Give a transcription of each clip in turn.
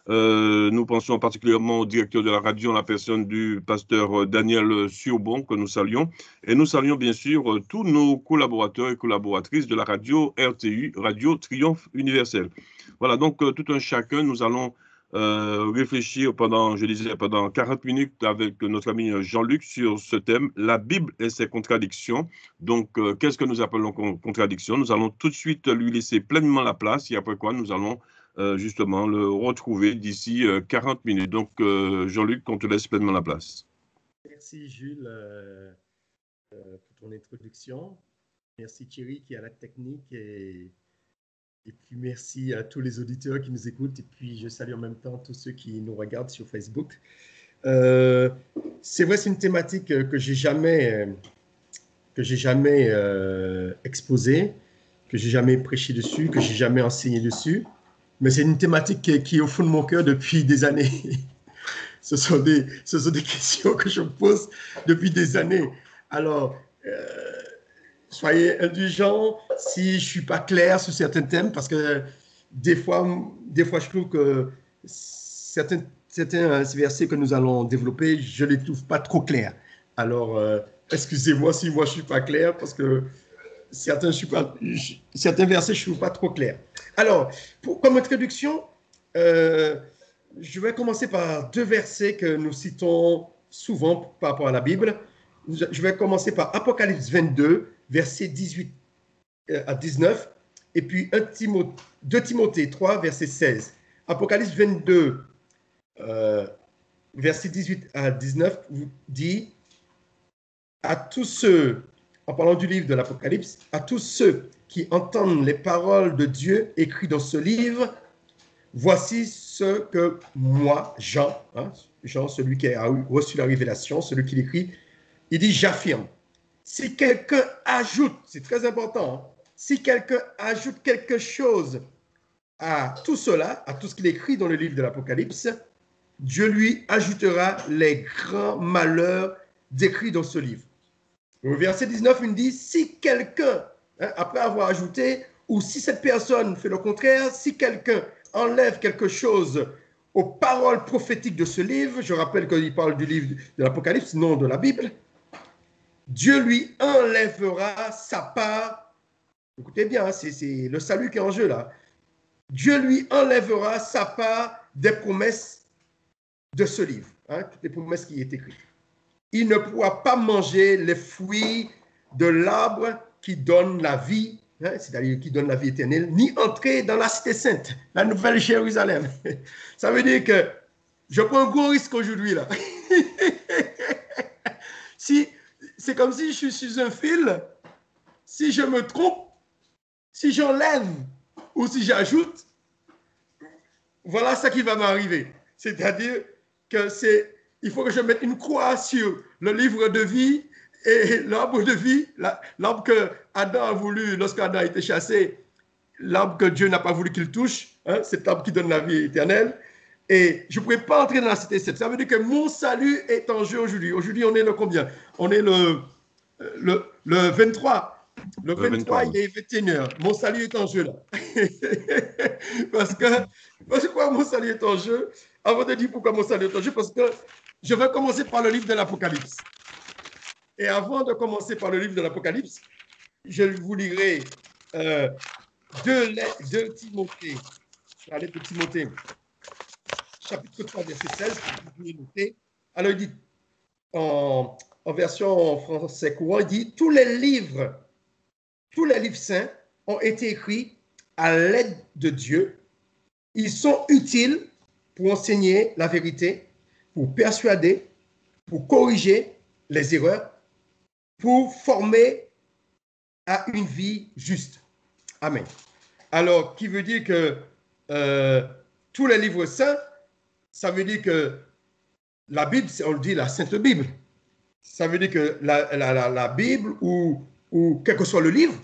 Nous pensons particulièrement au directeur de la radio en la personne du pasteur Daniel Surbon, que nous saluons. Et nous saluons bien sûr tous nos collaborateurs et collaboratrices de la radio RTU, Radio Triomphe Universel. Voilà, donc tout un chacun, nous allons réfléchir pendant, je disais, pendant 40 minutes avec notre ami Jean-Luc sur ce thème, la Bible et ses contradictions. Donc, qu'est-ce que nous appelons contradiction? Nous allons tout de suite lui laisser pleinement la place et après quoi, nous allons justement le retrouver d'ici 40 minutes. Donc, Jean-Luc, on te laisse pleinement la place. Merci Jules pour ton introduction. Merci Thierry qui a la technique et puis merci à tous les auditeurs qui nous écoutent et puis je salue en même temps tous ceux qui nous regardent sur Facebook. C'est vrai, c'est une thématique que j'ai jamais exposée, que j'ai jamais prêché dessus, que j'ai jamais enseigné dessus. Mais c'est une thématique qui est au fond de mon cœur depuis des années. Ce sont des questions que je me pose depuis des années. Alors, soyez indulgents si je ne suis pas clair sur certains thèmes, parce que des fois je trouve que certains versets que nous allons développer, je ne les trouve pas trop clairs. Alors, excusez-moi si moi je ne suis pas clair, parce que certains versets, je ne trouve pas trop clairs. Alors, comme introduction, je vais commencer par deux versets que nous citons souvent par rapport à la Bible. Je vais commencer par Apocalypse 22, versets 18 à 19, et puis 2 Timothée 3, verset 16. Apocalypse 22, verset 18 à 19, dit à tous ceux, en parlant du livre de l'Apocalypse, à tous ceux qui entendent les paroles de Dieu écrites dans ce livre, voici ce que moi, Jean, celui qui a reçu la révélation, celui qui l'écrit, il dit, j'affirme. Si quelqu'un ajoute, c'est très important, si quelqu'un ajoute quelque chose à tout cela, à tout ce qu'il écrit dans le livre de l'Apocalypse, Dieu lui ajoutera les grands malheurs décrits dans ce livre. Le verset 19, il dit, si quelqu'un, après avoir ajouté, ou si cette personne fait le contraire, si quelqu'un enlève quelque chose aux paroles prophétiques de ce livre, je rappelle qu'il parle du livre de l'Apocalypse, non de la Bible, Dieu lui enlèvera sa part. Écoutez bien, c'est le salut qui est en jeu là. Dieu lui enlèvera sa part des promesses de ce livre, des promesses qui est écrites. Il ne pourra pas manger les fruits de l'arbre qui donne la vie, c'est-à-dire qui donne la vie éternelle, ni entrer dans la cité sainte, la nouvelle Jérusalem. Ça veut dire que je prends un gros risque aujourd'hui là. C'est comme si je suis sur un fil, si je me trompe, si j'enlève ou si j'ajoute, voilà ce qui va m'arriver. C'est-à-dire que il faut que je mette une croix sur le livre de vie et l'arbre de vie, l'arbre que Adam a voulu, lorsqu'Adam a été chassé, l'arbre que Dieu n'a pas voulu qu'il touche, cet arbre qui donne la vie éternelle. Et je ne pourrais pas entrer dans la cité sainte. Ça veut dire que mon salut est en jeu aujourd'hui. Aujourd'hui, on est le combien? On est le 23. Le 23, il est 21h. Mon salut est en jeu là. Parce que pourquoi mon salut est en jeu? Avant de dire pourquoi mon salut est en jeu, parce que je vais commencer par le livre de l'Apocalypse. Et avant de commencer par le livre de l'Apocalypse, je vous lirai 2 Timothée. La lettre de Timothée, chapitre 3, verset 16. Vous pouvez noter. Alors, il dit, en version français courant, il dit, tous les livres saints ont été écrits à l'aide de Dieu. Ils sont utiles pour enseigner la vérité, pour persuader, pour corriger les erreurs, pour former à une vie juste. Amen. Alors, qui veut dire que tous les livres saints, ça veut dire que la Bible, on le dit la Sainte Bible. Ça veut dire que la Bible ou quel que soit le livre,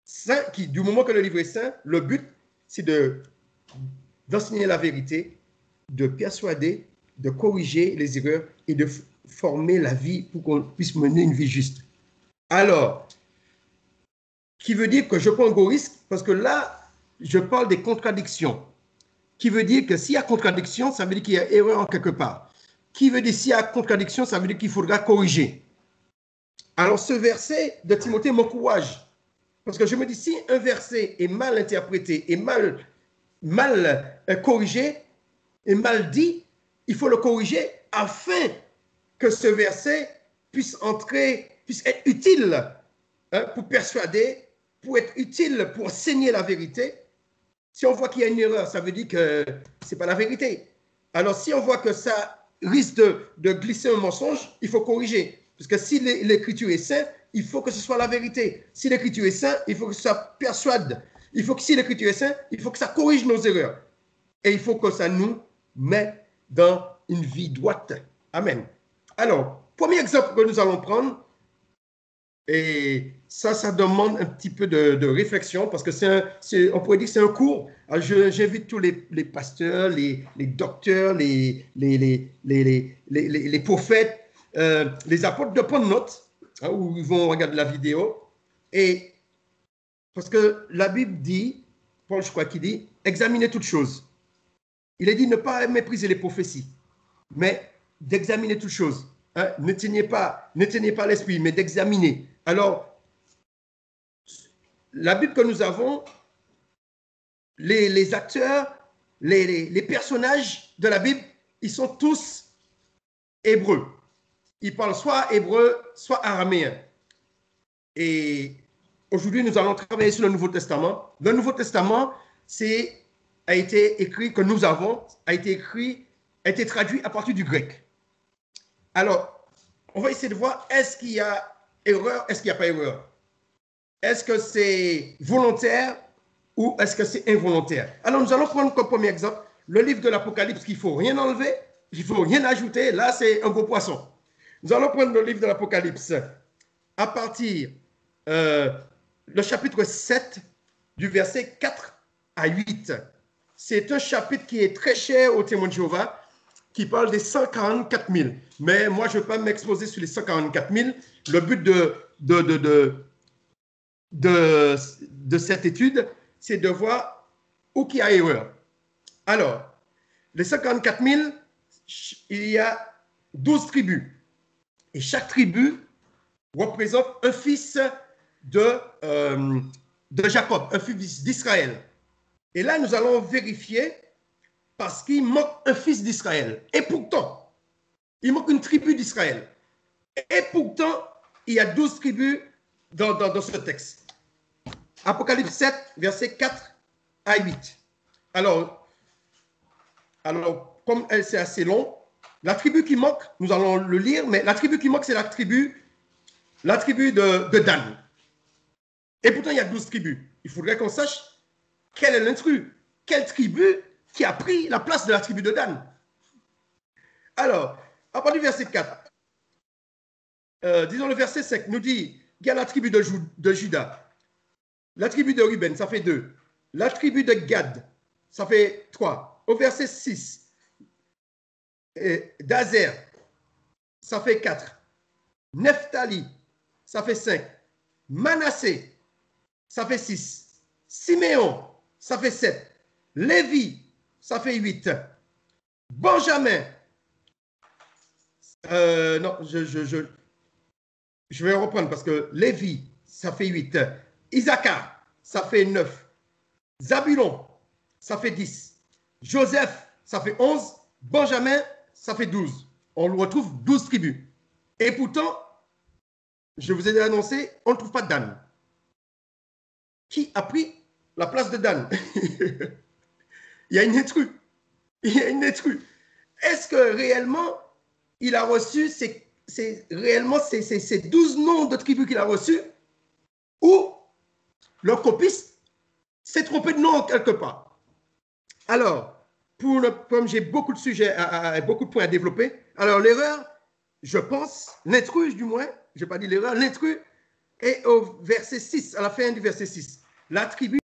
saint, du moment que le livre est saint, le but, c'est d'enseigner la vérité, de persuader, de corriger les erreurs et de former la vie pour qu'on puisse mener une vie juste. Alors, qui veut dire que je prends un gros risque parce que là, je parle des contradictions. qui veut dire que s'il y a contradiction, ça veut dire qu'il y a erreur en quelque part. Qui veut dire s'il y a contradiction, ça veut dire qu'il faudra corriger. Alors, ce verset de Timothée m'encourage. Parce que je me dis, si un verset est mal interprété et mal corrigé et mal dit, il faut le corriger afin que ce verset puisse être utile pour persuader, pour être utile pour enseigner la vérité. Si on voit qu'il y a une erreur, ça veut dire que ce n'est pas la vérité. Alors, si on voit que ça risque de glisser un mensonge, il faut corriger. Parce que si l'écriture est sainte, il faut que ce soit la vérité. Si l'écriture est sainte, il faut que ça persuade. Il faut que si l'écriture est sainte, il faut que ça corrige nos erreurs. Et il faut que ça nous mette dans une vie droite. Amen. Alors, premier exemple que nous allons prendre, et ça demande un petit peu de réflexion parce que on pourrait dire que c'est un cours. J'invite tous les pasteurs, les docteurs, les prophètes, les apôtres de prendre note, où ils vont regarder la vidéo. Et parce que la Bible dit, Paul, je crois qu'il dit, examinez toutes choses. Il est dit ne pas mépriser les prophéties, mais d'examiner toutes choses. Ne tenez pas l'esprit, mais d'examiner. Alors, la Bible que nous avons, les acteurs, les personnages de la Bible, ils sont tous hébreux. Ils parlent soit hébreu, soit araméen. Et aujourd'hui, nous allons travailler sur le Nouveau Testament. Le Nouveau Testament, a été écrit, que nous avons, a été traduit à partir du grec. Alors, on va essayer de voir, est-ce qu'il y a erreur, est-ce qu'il n'y a pas erreur? Est-ce que c'est volontaire ou est-ce que c'est involontaire? Alors, nous allons prendre comme premier exemple le livre de l'Apocalypse, qu'il ne faut rien enlever, qu'il ne faut rien ajouter. Là, c'est un gros poisson. Nous allons prendre le livre de l'Apocalypse à partir le chapitre 7 du verset 4 à 8. C'est un chapitre qui est très cher aux témoins de Jéhovah, qui parle des 144 000. Mais moi, je ne vais pas m'exposer sur les 144 000. Le but de cette étude, c'est de voir où il y a erreur. Alors, les 144 000, il y a 12 tribus. Et chaque tribu représente un fils de Jacob, un fils d'Israël. Et là, nous allons vérifier parce qu'il manque un fils d'Israël. Et pourtant, il manque une tribu d'Israël. Et pourtant, il y a 12 tribus dans ce texte. Apocalypse 7, versets 4 à 8. Alors comme c'est assez long, la tribu qui manque, nous allons le lire, mais la tribu qui manque, c'est la tribu de Dan. Et pourtant, il y a 12 tribus. Il faudrait qu'on sache quel est l'intrus, quelle tribu qui a pris la place de la tribu de Dan. Alors, à partir du verset 4, disons le verset 5, nous dit qu'il y a la tribu de Juda, la tribu de Ruben, ça fait 2, la tribu de Gad, ça fait 3. Au verset 6, d'Azer, ça fait 4. Nephtali, ça fait 5. Manassé, ça fait 6. Siméon, ça fait 7. Lévi, ça fait 8. Benjamin, non, je vais reprendre parce que Lévi, ça fait 8. Issachar, ça fait 9. Zabulon, ça fait 10. Joseph, ça fait 11. Benjamin, ça fait 12. On le retrouve 12 tribus. Et pourtant, je vous ai annoncé, on ne trouve pas Dan. Qui a pris la place de Dan? Il y a une intrus. Il y a une intrus. Est-ce que réellement, il a reçu ces 12 noms de tribus qu'il a reçus? Ou le copiste s'est trompé de nom quelque part? Alors, comme j'ai beaucoup de sujets, beaucoup de points à développer, alors l'erreur, je pense, l'intrus du moins, je n'ai pas dit l'erreur, l'intrus est au verset 6, à la fin du verset 6. La tribu